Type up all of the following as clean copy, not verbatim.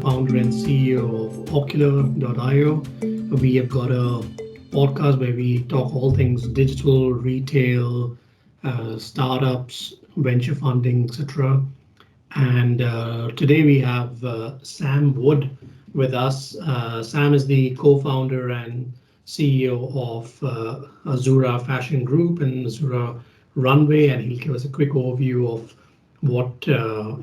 co-founder and CEO of Ocular.io. We have got a podcast where we talk all things digital, retail, startups, venture funding, etc. And today we have Sam Wood with us. Sam is the co-founder and CEO of Azura Fashion Group and Azura Runway, and he'll give us a quick overview of what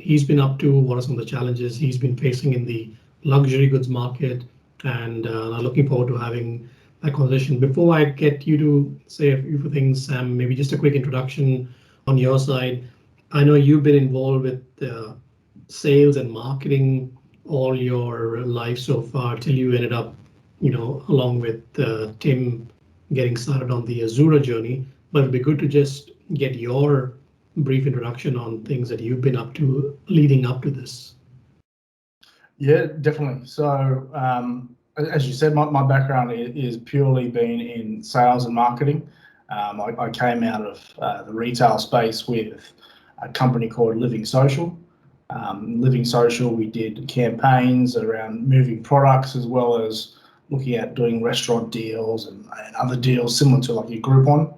he's been up to, what are some of the challenges he's been facing in the luxury goods market, and I'm looking forward to having that conversation. Before I get you to say a few things, Sam, maybe just a quick introduction on your side. I know you've been involved with sales and marketing all your life so far till you ended up, along with Tim getting started on the Azura journey. But it'd be good to just get your brief introduction on things that you've been up to leading up to this. Yeah, definitely. So as you said, my background is purely been in sales and marketing. I came out of the retail space with a company called Living Social. Living Social, we did campaigns around moving products as well as looking at doing restaurant deals and other deals similar to like your Groupon,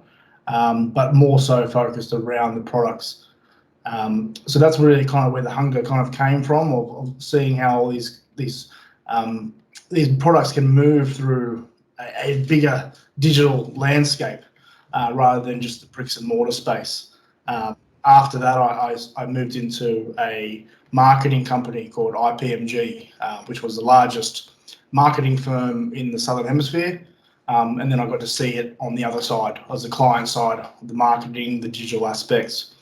but more so focused around the products. So that's really kind of where the hunger kind of came from, of seeing how all these products can move through a bigger digital landscape rather than just the bricks and mortar space. After that, I moved into a marketing company called IPMG, which was the largest marketing firm in the Southern Hemisphere. And then I got to see it on the other side, as the client side, the marketing, the digital aspects.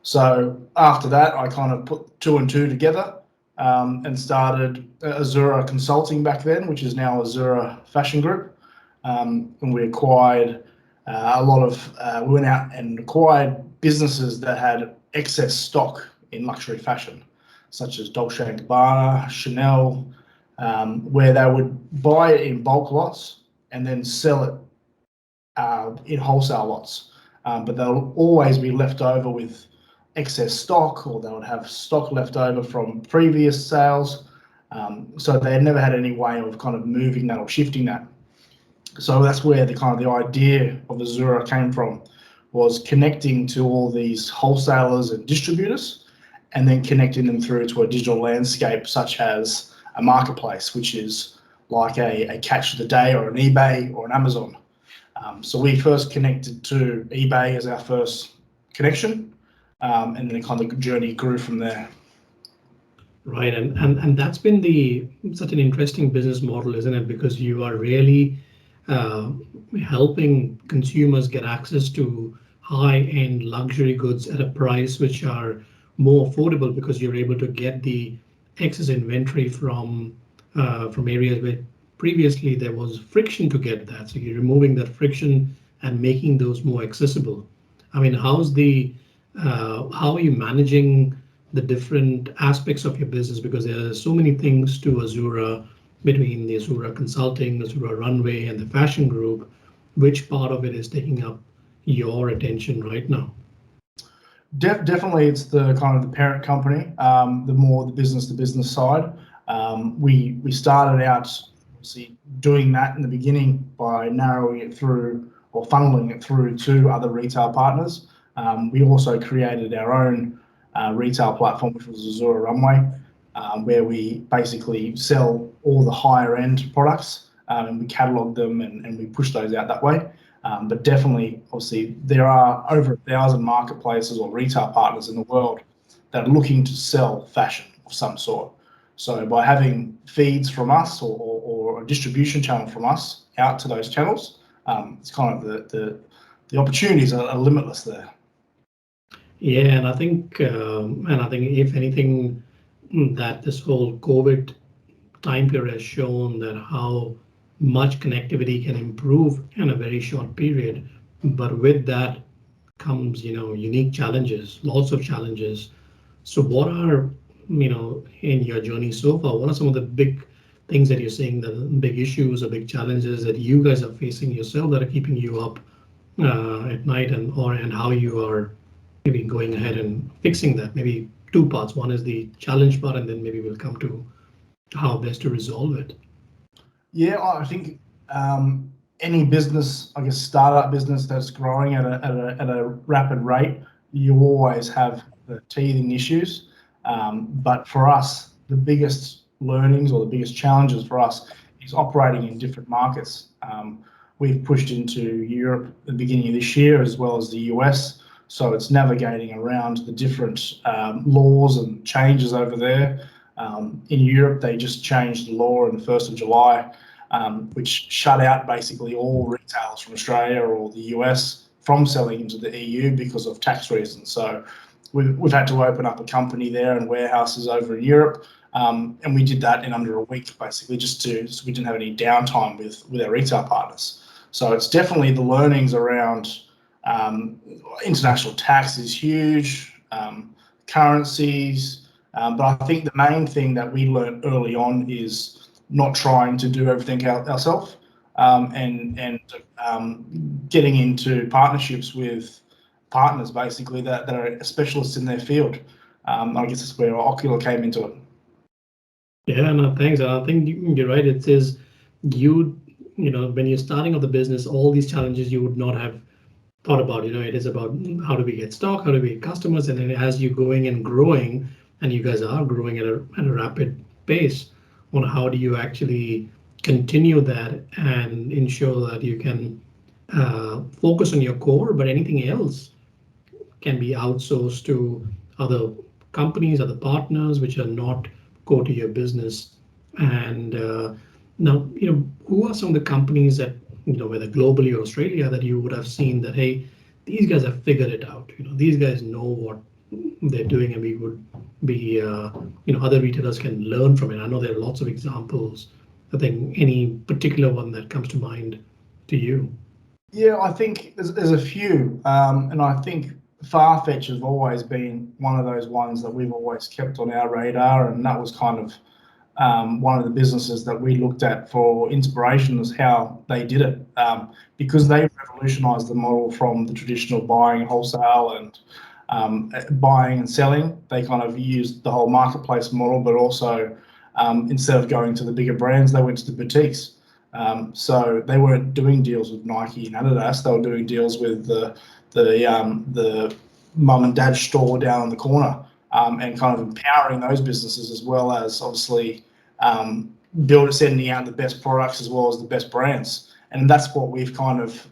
So after that, I kind of put two and two together and started Azura Consulting back then, which is now Azura Fashion Group. And we acquired we went out and acquired businesses that had excess stock in luxury fashion, such as Dolce & Gabbana, Chanel, where they would buy it in bulk lots and then sell it in wholesale lots. But they'll always be left over with excess stock, or they would have stock left over from previous sales. So they never had any way of kind of moving that or shifting that. So that's where the idea of Azura came from, was connecting to all these wholesalers and distributors and then connecting them through to a digital landscape such as a marketplace, which is like a Catch of the Day or an eBay or an Amazon. So we first connected to eBay as our first connection, and then kind of the journey grew from there. Right, and that's been such an interesting business model, isn't it? Because you are really helping consumers get access to high-end luxury goods at a price which are more affordable, because you're able to get the excess inventory from areas where previously there was friction to get that. So you're removing that friction and making those more accessible. I mean, how are you managing the different aspects of your business? Because there are so many things to Azura, between the Azura Consulting, Azura Runway, and the Fashion Group. Which part of it is taking up your attention right now? Definitely, it's the kind of the parent company, the more the business to business side. We started out obviously doing that in the beginning by narrowing it through or funneling it through to other retail partners. We also created our own retail platform, which was Azura Runway, where we basically sell all the higher end products, and we catalog them and we push those out that way. But definitely, obviously, there are over 1,000 marketplaces or retail partners in the world that are looking to sell fashion of some sort. So by having feeds from us or a distribution channel from us out to those channels, it's kind of the opportunities are limitless there. Yeah, and I think if anything, that this whole COVID time period has shown that how much connectivity can improve in a very short period. But with that comes, unique challenges, lots of challenges. So what are, in your journey so far, what are some of the big things that you're seeing, the big issues or big challenges that you guys are facing yourself that are keeping you up at night, and how you are maybe going ahead and fixing that? Maybe two parts. One is the challenge part, and then maybe we'll come to how best to resolve it. Yeah, I think any business, I guess, startup business that's growing at a rapid rate, you always have the teething issues. But for us, the biggest learnings or the biggest challenges for us is operating in different markets. We've pushed into Europe at the beginning of this year, as well as the US. So it's navigating around the different laws and changes over there. In Europe, they just changed the law on the 1st of July, which shut out basically all retailers from Australia or the US from selling into the EU because of tax reasons. So we've had to open up a company there and warehouses over in Europe. And we did that in under a week, basically, so we didn't have any downtime with our retail partners. So it's definitely the learnings around international tax is huge, currencies. But I think the main thing that we learned early on is not trying to do everything ourselves, and getting into partnerships with partners basically that are specialists in their field. I guess that's where Ocular came into it. Yeah, no, thanks. I think you're right. It is you know, when you're starting up the business, all these challenges you would not have thought about. You know, it is about how do we get stock, how do we get customers, and then as you're going and growing, and you guys are growing at a rapid pace, on how do you actually continue that and ensure that you can focus on your core, but anything else can be outsourced to other companies, other partners, which are not core to your business. And now, you know, who are some of the companies that, you know, whether globally or Australia, that you would have seen that, hey, these guys have figured it out. You know, these guys know what they're doing, and we would be, you know, other retailers can learn from it. I know there are lots of examples. I think any particular one that comes to mind to you? Yeah, I think there's a few, and I think Farfetch has always been one of those ones that we've always kept on our radar, and that was kind of one of the businesses that we looked at for inspiration, is how they did it, because they revolutionised the model from the traditional buying wholesale and buying and selling. They kind of used the whole marketplace model, but also instead of going to the bigger brands, they went to the boutiques. So they weren't doing deals with Nike and Adidas. They were doing deals with the mum and dad store down on the corner, and kind of empowering those businesses, as well as obviously sending out the best products as well as the best brands. And that's what we've kind of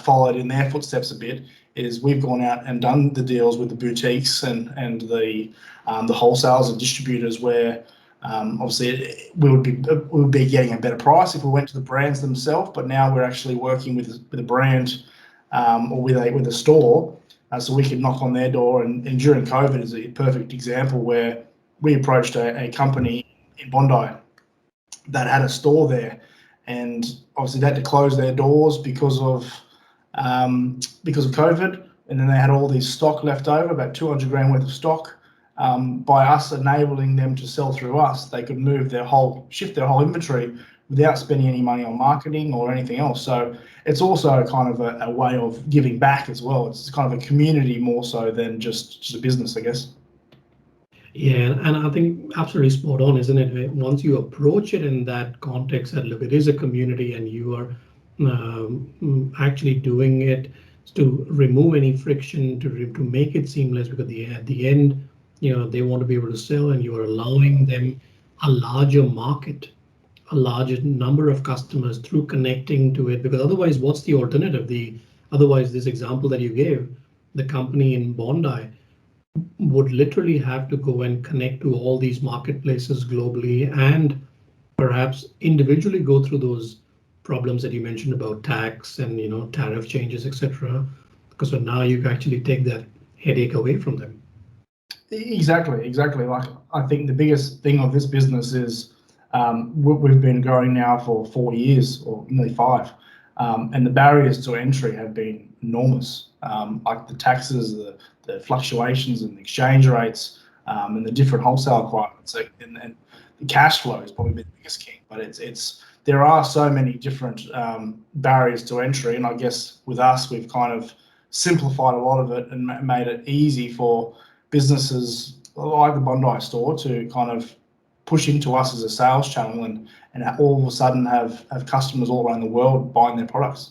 followed in their footsteps a bit. Is we've gone out and done the deals with the boutiques and the wholesalers and distributors, where obviously we would be getting a better price if we went to the brands themselves, but now we're actually working with a brand, or with a store, so we can knock on their door. And during COVID is a perfect example, where we approached a company in Bondi that had a store there, and obviously they had to close their doors because of COVID, and then they had all these stock left over, about 200 grand worth of stock. By us enabling them to sell through us, they could shift their whole inventory without spending any money on marketing or anything else. So it's also kind of a way of giving back as well. It's kind of a community more so than just a business, I guess. Yeah, and I think absolutely spot on, isn't it? Once you approach it in that context, that look, it is a community, and you are actually doing it to remove any friction, to make it seamless, because at the end, you know, they want to be able to sell, and you are allowing them a larger market, a larger number of customers through connecting to it. Because otherwise, what's the alternative? Otherwise, this example that you gave, the company in Bondi would literally have to go and connect to all these marketplaces globally, and perhaps individually go through those problems that you mentioned about tax and, you know, tariff changes, etc. Because so now you can actually take that headache away from them. Exactly. Like, I think the biggest thing of this business is we've been growing now for 4 years, or nearly 5, and the barriers to entry have been enormous. Like the taxes, the fluctuations in exchange rates, and the different wholesale requirements, and the cash flow has probably been the biggest king. But there are so many different barriers to entry, and I guess with us, we've kind of simplified a lot of it and made it easy for businesses like the Bondi store to kind of push into us as a sales channel and all of a sudden have customers all around the world buying their products.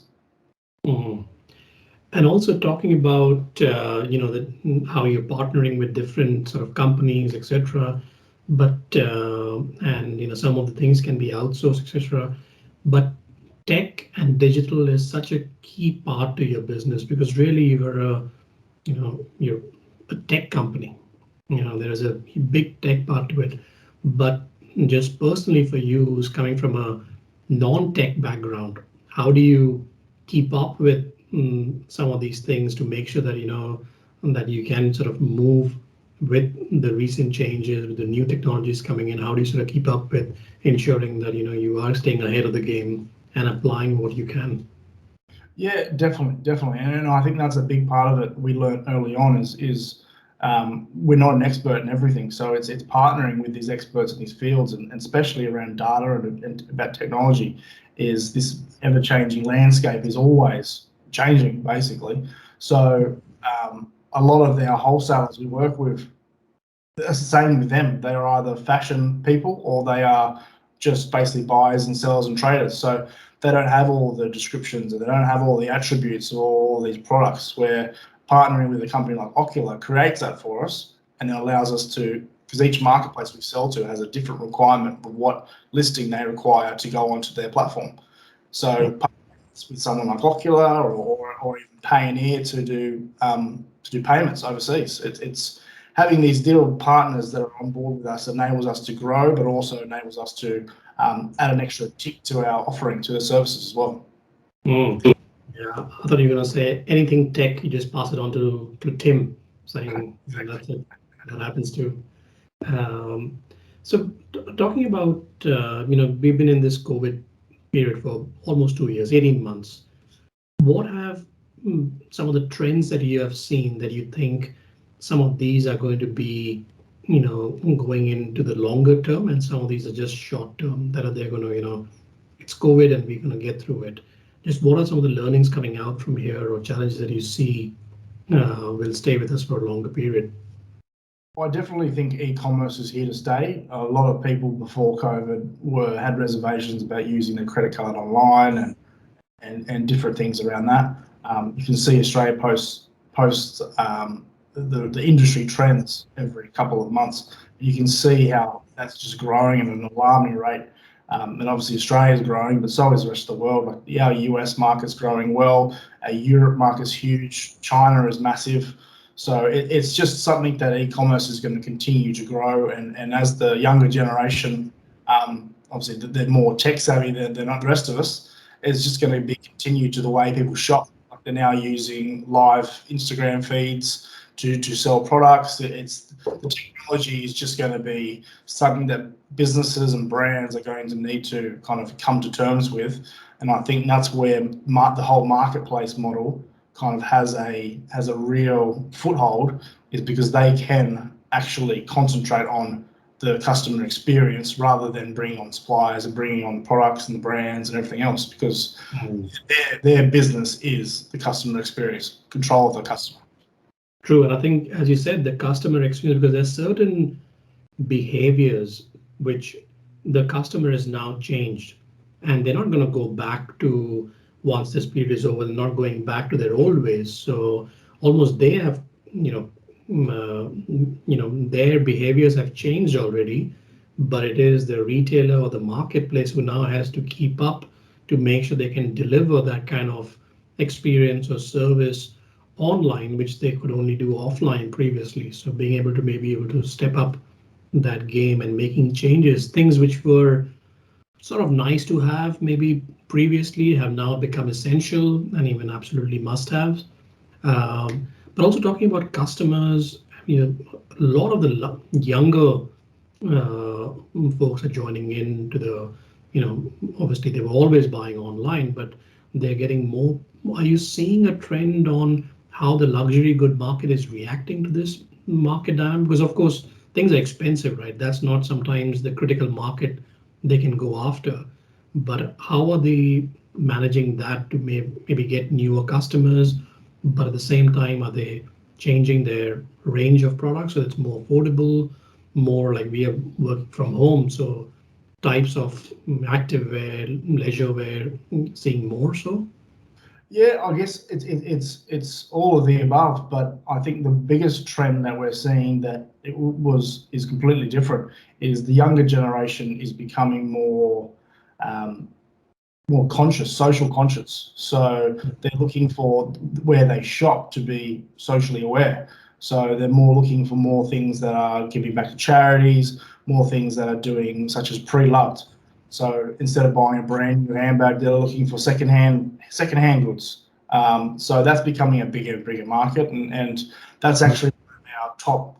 Mhm. And also talking about how you're partnering with different sort of companies, etc. But and some of the things can be outsourced, etc. But tech and digital is such a key part to your business because really you're a tech company. There is a big tech part to it. But just personally for you, who's coming from a non-tech background, how do you keep up with some of these things to make sure that that you can sort of move with the recent changes, with the new technologies coming in? How do you sort of keep up with ensuring that you are staying ahead of the game and applying what you can? Yeah, definitely, and I think that's a big part of it. We learned early on is we're not an expert in everything, so it's partnering with these experts in these fields, and especially around data and about technology. Is this ever-changing landscape is always changing, basically. So a lot of our wholesalers we work with, it's the same with them. They are either fashion people or they are just basically buyers and sellers and traders. So they don't have all the descriptions and they don't have all the attributes of all these products, where partnering with a company like Ocular creates that for us and then allows us to, because each marketplace we sell to has a different requirement of what listing they require to go onto their platform. So with someone like Ocular or even Payoneer to do payments overseas, it's having these deal partners that are on board with us enables us to grow, but also enables us to add an extra tick to our offering to the services as well. Yeah, I thought you were going to say anything tech, you just pass it on to Tim, saying that's it. That happens too. So talking about, we've been in this COVID period for almost 2 years, 18 months. What have some of the trends that you have seen that you think some of these are going to be, going into the longer term, and some of these are just short term, that they're going to, it's COVID and we're going to get through it. Just what are some of the learnings coming out from here or challenges that you see will stay with us for a longer period? I definitely think e-commerce is here to stay. A lot of people before COVID had reservations about using their credit card online and different things around that. You can see Australia posts the industry trends every couple of months. You can see how that's just growing at an alarming rate. And obviously Australia is growing, but so is the rest of the world. Like our US market's growing well. Our Europe market's huge. China is massive. So it's just something that e-commerce is going to continue to grow. And as the younger generation, obviously they're more tech savvy than the rest of us, it's just going to be continue to the way people shop. Like they're now using live Instagram feeds to sell products. The technology is just going to be something that businesses and brands are going to need to kind of come to terms with. And I think that's where the whole marketplace model kind of has a real foothold, is because they can actually concentrate on the customer experience rather than bringing on suppliers and bringing on products and the brands and everything else, because their business is the customer experience, control of the customer. True, and I think, as you said, the customer experience, because there's certain behaviors which the customer has now changed, and they're not going to go back to, once this period is over, they're not going back to their old ways. So almost they have, their behaviors have changed already, but it is the retailer or the marketplace who now has to keep up to make sure they can deliver that kind of experience or service online, which they could only do offline previously. So being able to step up that game and making changes, things which were sort of nice to have maybe previously have now become essential and even absolutely must have. But also talking about customers, a lot of the younger folks are joining into the, obviously they were always buying online, but they're getting more. Are you seeing a trend on how the luxury good market is reacting to this market dynamic? Because of course things are expensive, right? That's not sometimes the critical market they can go after. But how are they managing that to maybe get newer customers, but at the same time, are they changing their range of products so it's more affordable? more like we are working from home, so types of active wear, leisure wear, seeing more so? Yeah, I guess it's all of the above, but I think the biggest trend that we're seeing that is completely different is the younger generation is becoming um, more conscious, social conscious. So they're looking for where they shop to be socially aware. So they're more looking for more things that are giving back to charities, more things that are doing such as pre-loved. So instead of buying a brand new handbag, they're looking for secondhand goods. So that's becoming a bigger and bigger market, and that's actually our top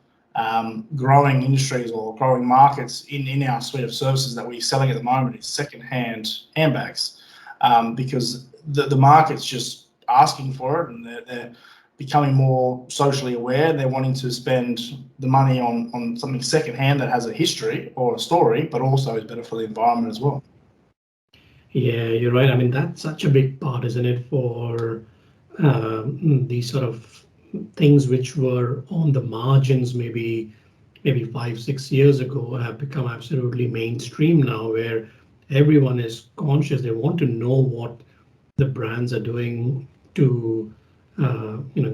growing industries or growing markets in our suite of services that we're selling at the moment is secondhand handbags, because the market's just asking for it, and they're becoming more socially aware. They're wanting to spend the money on something secondhand that has a history or a story, but also is better for the environment as well. Yeah, you're right. I mean, that's such a big part, isn't it, for these sort of things which were on the margins maybe 5, 6 years ago have become absolutely mainstream now, where everyone is conscious. They want to know what the brands are doing to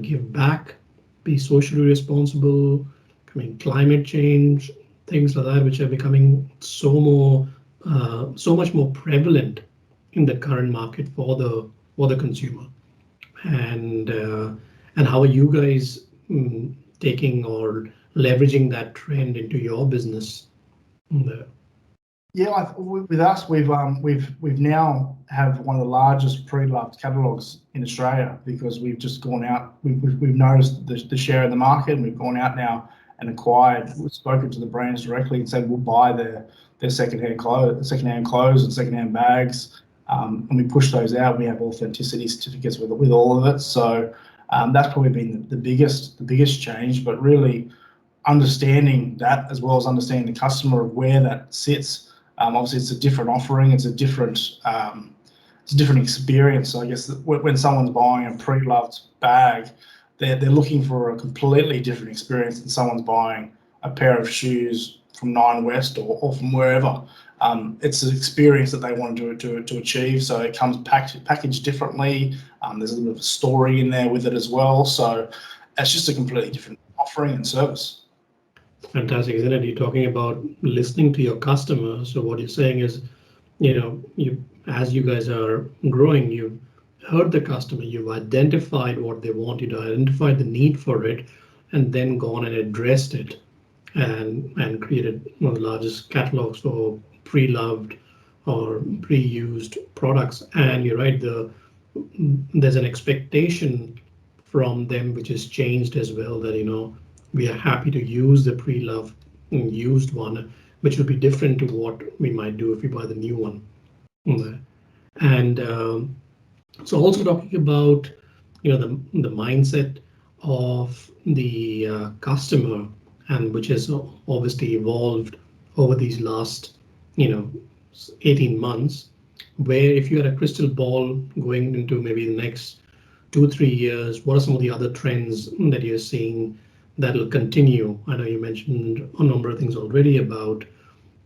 give back, be socially responsible. I mean, climate change, things like that, which are becoming so much more prevalent in the current market for the consumer. And and how are you guys taking or leveraging that trend into your business? Yeah, with us, we've now have one of the largest pre-loved catalogs in Australia because we've just gone out. We've noticed the share of the market, and we've gone out now and acquired. We've spoken to the brands directly and said we'll buy their secondhand clothes and secondhand bags, and we push those out. We have authenticity certificates with all of it. So that's probably been the biggest change. But really understanding that, as well as understanding the customer of where that sits. Obviously, it's a different offering. It's a different experience. So I guess that when someone's buying a pre-loved bag, they're looking for a completely different experience than someone's buying a pair of shoes from Nine West or from wherever. It's an experience that they want to achieve. So it comes packaged differently. There's a little bit of a story in there with it as well. So it's just a completely different offering and service. Fantastic, isn't it? You're talking about listening to your customers. So what you're saying is, you as you guys are growing, you've heard the customer, you've identified what they want, you identified the need for it, and then gone and addressed it, and created one of the largest catalogs for pre-loved or pre-used products. And you're right, there's an expectation from them which has changed as well, that we are happy to use the pre-loved used one, which will be different to what we might do if we buy the new one. And so also talking about the mindset of the customer, and which has obviously evolved over these last 18 months, where if you had a crystal ball going into maybe the next 2, 3 years, what are some of the other trends that you're seeing that'll continue? I know you mentioned a number of things already about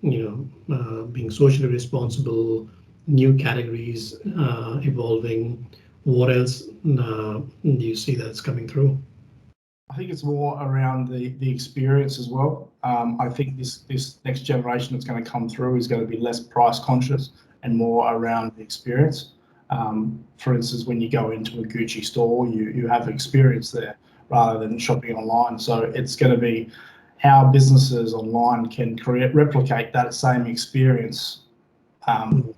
being socially responsible, new categories evolving. What else do you see that's coming through? I think it's more around the experience as well. I think this next generation that's going to come through is going to be less price conscious and more around the experience. For instance, when you go into a Gucci store, you have experience there rather than shopping online. So it's going to be how businesses online can replicate that same experience online,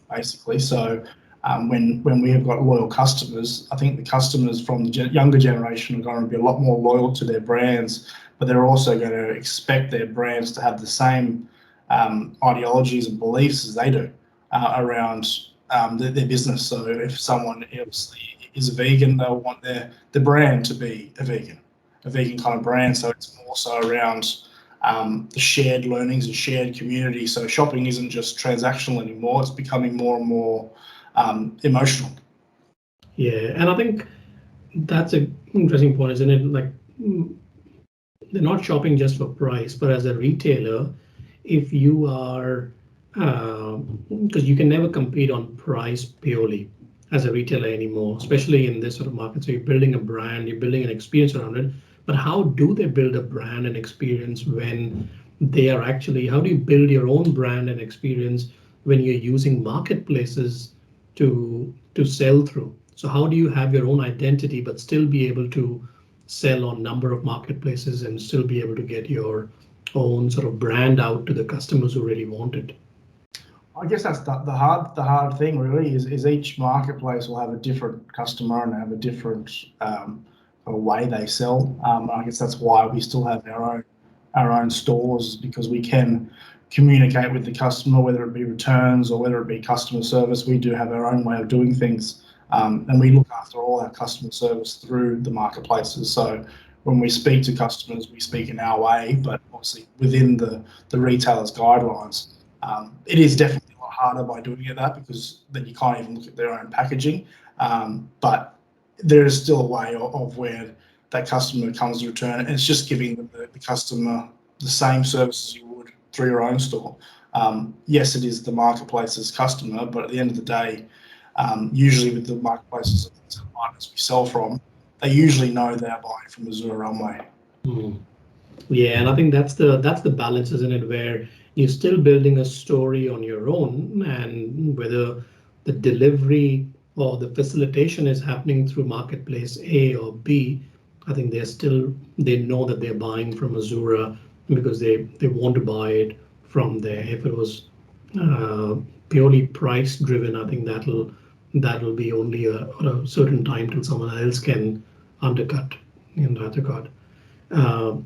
basically. So when we have got loyal customers, I think the customers from the younger generation are going to be a lot more loyal to their brands, but they're also going to expect their brands to have the same ideologies and beliefs as they do around their business. So if someone obviously is a vegan, they'll want the brand to be a vegan kind of brand. So it's more so around the shared learnings and shared community. So shopping isn't just transactional anymore. It's becoming more and more emotional. Yeah, and I think that's an interesting point, isn't it? Like they're not shopping just for price, but as a retailer, if you are, because you can never compete on price purely as a retailer anymore, especially in this sort of market. So you're building a brand, you're building an experience around it. But how do they build a brand and experience when they are actually, how do you build your own brand and experience when you're using marketplaces to sell through? So how do you have your own identity but still be able to sell on number of marketplaces and still be able to get your own sort of brand out to the customers who really want it? I guess that's the hard thing really is each marketplace will have a different customer and have a different way they sell. I guess that's why we still have our own stores, because we can communicate with the customer, whether it be returns or whether it be customer service. We do have our own way of doing things, and we look after all our customer service through the marketplaces. So when we speak to customers, we speak in our way, but obviously within the retailer's guidelines. It is definitely a lot harder by doing it that, because then you can't even look at their own packaging. But there is still a way of where that customer comes to return, and it's just giving the customer the same services you would through your own store. Yes, it is the marketplace's customer, but at the end of the day, usually with the marketplaces and partners we sell from, they usually know they're buying from Azure Runway. Yeah, and I think that's the balance, isn't it? Where you're still building a story on your own, and whether the delivery or the facilitation is happening through marketplace A or B, I think they know that they're buying from Azure because they want to buy it from there. If it was purely price driven, I think that'll be only a certain time till someone else can undercut in that regard.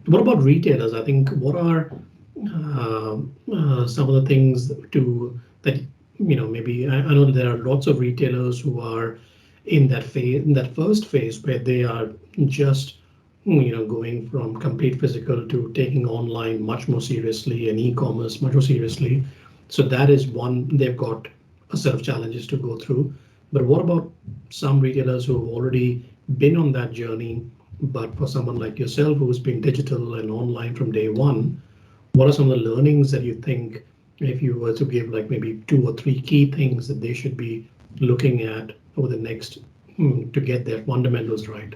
What about retailers? I think what are some of the things that maybe I know that there are lots of retailers who are in that phase, in that first phase where they are just going from complete physical to taking online much more seriously and e-commerce much more seriously. So that is one, they've got a set of challenges to go through. But what about some retailers who have already been on that journey, but for someone like yourself who's been digital and online from day one, what are some of the learnings that you think, if you were to give like maybe 2 or 3 key things that they should be looking at over the next to get their fundamentals right?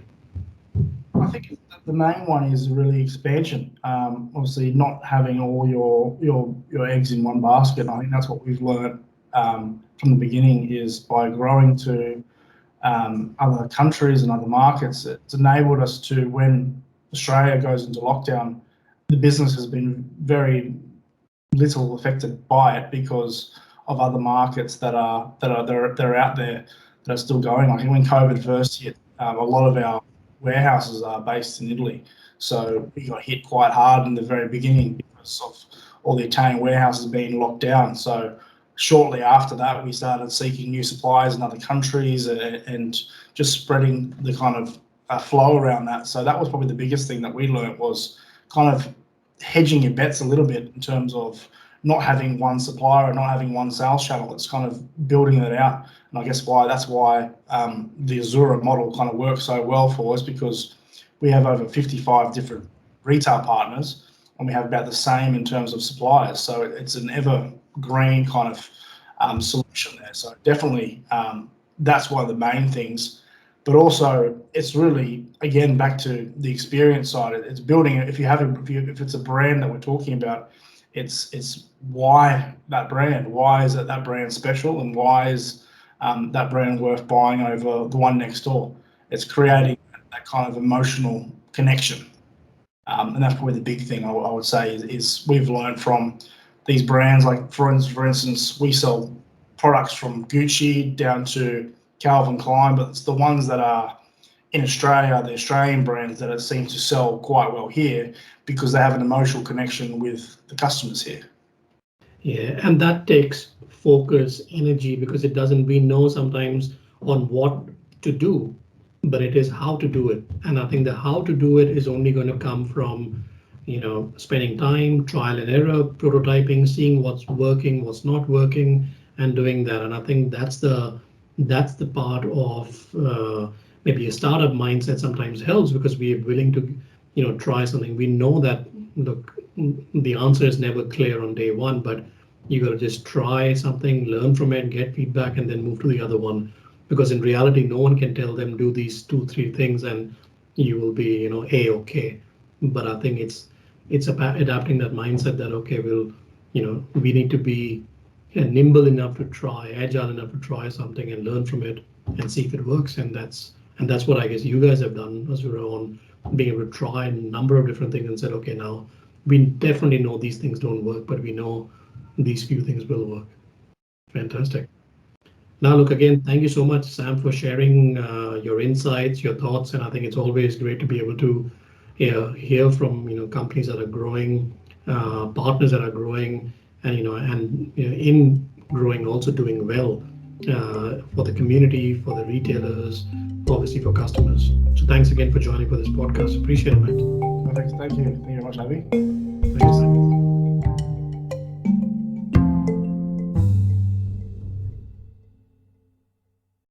I think the main one is really expansion. Obviously, not having all your eggs in one basket. I think that's what we've learned from the beginning, is by growing to other countries and other markets, it's enabled us to, when Australia goes into lockdown, the business has been very little affected by it because of other markets that are out there that are still going. I think when COVID first hit, a lot of our warehouses are based in Italy, so we got hit quite hard in the very beginning because of all the Italian warehouses being locked down. So shortly after that, we started seeking new suppliers in other countries and just spreading the kind of flow around that. So that was probably the biggest thing that we learned, was kind of hedging your bets a little bit in terms of not having one supplier and not having one sales channel. It's kind of building that out. And I guess that's why the Azure model kind of works so well for us, because we have over 55 different retail partners and we have about the same in terms of suppliers. So it's an evergreen kind of solution there. So definitely that's one of the main things. But also, it's really, again, back to the experience side. It's building it. If it's a brand that we're talking about, it's why that brand. Why is that brand special, and why is that brand worth buying over the one next door? It's creating that kind of emotional connection, and that's probably the big thing I would say is we've learned from these brands. Like for instance, we sell products from Gucci down to Calvin Klein, but it's the ones that are in Australia, the Australian brands that seem to sell quite well here because they have an emotional connection with the customers here. Yeah, and that takes focus, energy, because we know sometimes on what to do, but it is how to do it. And I think the how to do it is only going to come from, spending time, trial and error, prototyping, seeing what's working, what's not working, and doing that. And I think that's the part of maybe a startup mindset sometimes helps, because we are willing to try something. We know that, look, the answer is never clear on day one, but you got to just try something, learn from it, get feedback, and then move to the other one. Because in reality, no one can tell them do these 2-3 things and you will be, a-okay. But I think it's about adapting that mindset that, okay, we need to be nimble enough to try, agile enough to try something and learn from it and see if it works. And that's what I guess you guys have done as your own, being able to try a number of different things and said, okay, now we definitely know these things don't work, but we know these few things will work. Fantastic. Now, look, again, thank you so much, Sam, for sharing your insights, your thoughts, and I think it's always great to be able to hear from companies that are growing, partners that are growing, and in growing also doing well for the community, for the retailers, obviously for customers. So thanks again for joining for this podcast. Appreciate it, mate. Perfect. Thank you. Thank you very much, Avi. Thanks.